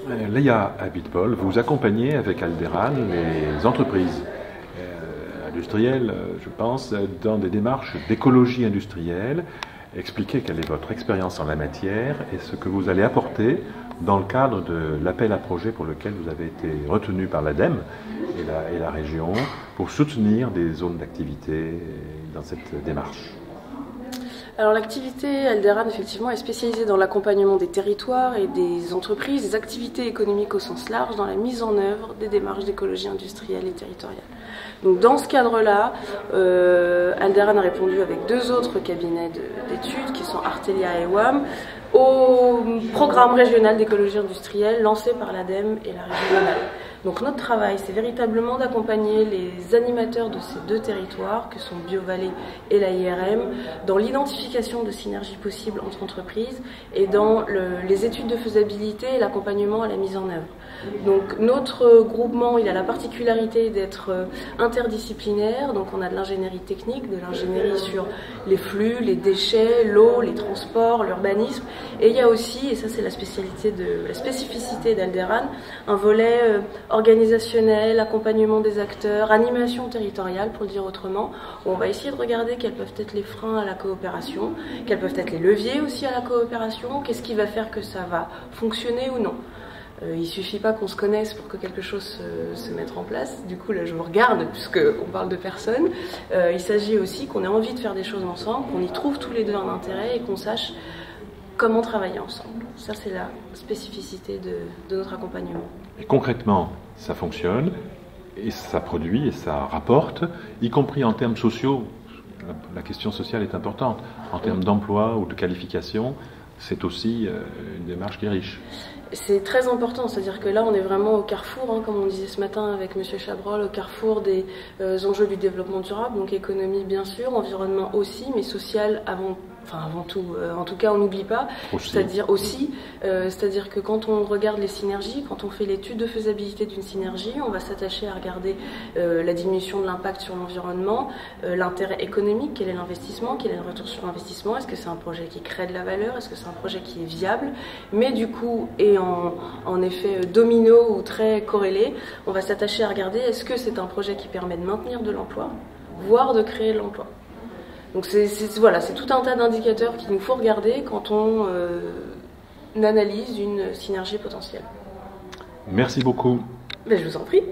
Léa Abitbol, vous accompagnez avec Alderan les entreprises industrielles, je pense, dans des démarches d'écologie industrielle. Expliquez quelle est votre expérience en la matière et ce que vous allez apporter dans le cadre de l'appel à projet pour lequel vous avez été retenu par l'ADEME et la région pour soutenir des zones d'activité dans cette démarche. Alors l'activité Alderan effectivement est spécialisée dans l'accompagnement des territoires et des entreprises, des activités économiques au sens large, dans la mise en œuvre des démarches d'écologie industrielle et territoriale. Donc dans ce cadre-là, Alderan a répondu avec deux autres cabinets d'études qui sont Artelia et WAM au programme régional d'écologie industrielle lancé par l'ADEME et la région Rhône-Alpes. Donc notre travail, c'est véritablement d'accompagner les animateurs de ces deux territoires, que sont BioVallée et la IRM, dans l'identification de synergies possibles entre entreprises et dans les études de faisabilité et l'accompagnement à la mise en œuvre. Donc notre groupement, il a la particularité d'être interdisciplinaire, donc on a de l'ingénierie technique, de l'ingénierie sur les flux, les déchets, l'eau, les transports, l'urbanisme, et il y a aussi, et ça c'est la spécificité d'Alderan, un volet organisationnel, accompagnement des acteurs, animation territoriale pour le dire autrement, où on va essayer de regarder quels peuvent être les freins à la coopération, quels peuvent être les leviers aussi à la coopération, qu'est-ce qui va faire que ça va fonctionner ou non. Il ne suffit pas qu'on se connaisse pour que quelque chose se mette en place. Du coup, là, je vous regarde, puisqu'on parle de personnes. Il s'agit aussi qu'on ait envie de faire des choses ensemble, qu'on y trouve tous les deux un intérêt et qu'on sache comment travailler ensemble. Ça, c'est la spécificité de notre accompagnement. Et concrètement, ça fonctionne, et ça produit, et ça rapporte, y compris en termes sociaux. La question sociale est importante. En termes d'emploi ou de qualification, c'est aussi une démarche qui est riche. C'est très important, c'est-à-dire que là on est vraiment au carrefour, comme on disait ce matin avec M. Chabrol, au carrefour des enjeux du développement durable, donc économie bien sûr, environnement aussi, mais social avant tout, en tout cas on n'oublie pas, c'est-à-dire que quand on regarde les synergies, quand on fait l'étude de faisabilité d'une synergie, on va s'attacher à regarder la diminution de l'impact sur l'environnement, l'intérêt économique, quel est l'investissement, quel est le retour sur l'investissement, est-ce que c'est un projet qui crée de la valeur, est-ce que c'est un projet qui est viable, mais du coup, et en effet domino ou très corrélé, on va s'attacher à regarder est-ce que c'est un projet qui permet de maintenir de l'emploi, voire de créer de l'emploi. Donc c'est tout un tas d'indicateurs qu'il nous faut regarder quand on analyse une synergie potentielle. Merci beaucoup. Je vous en prie.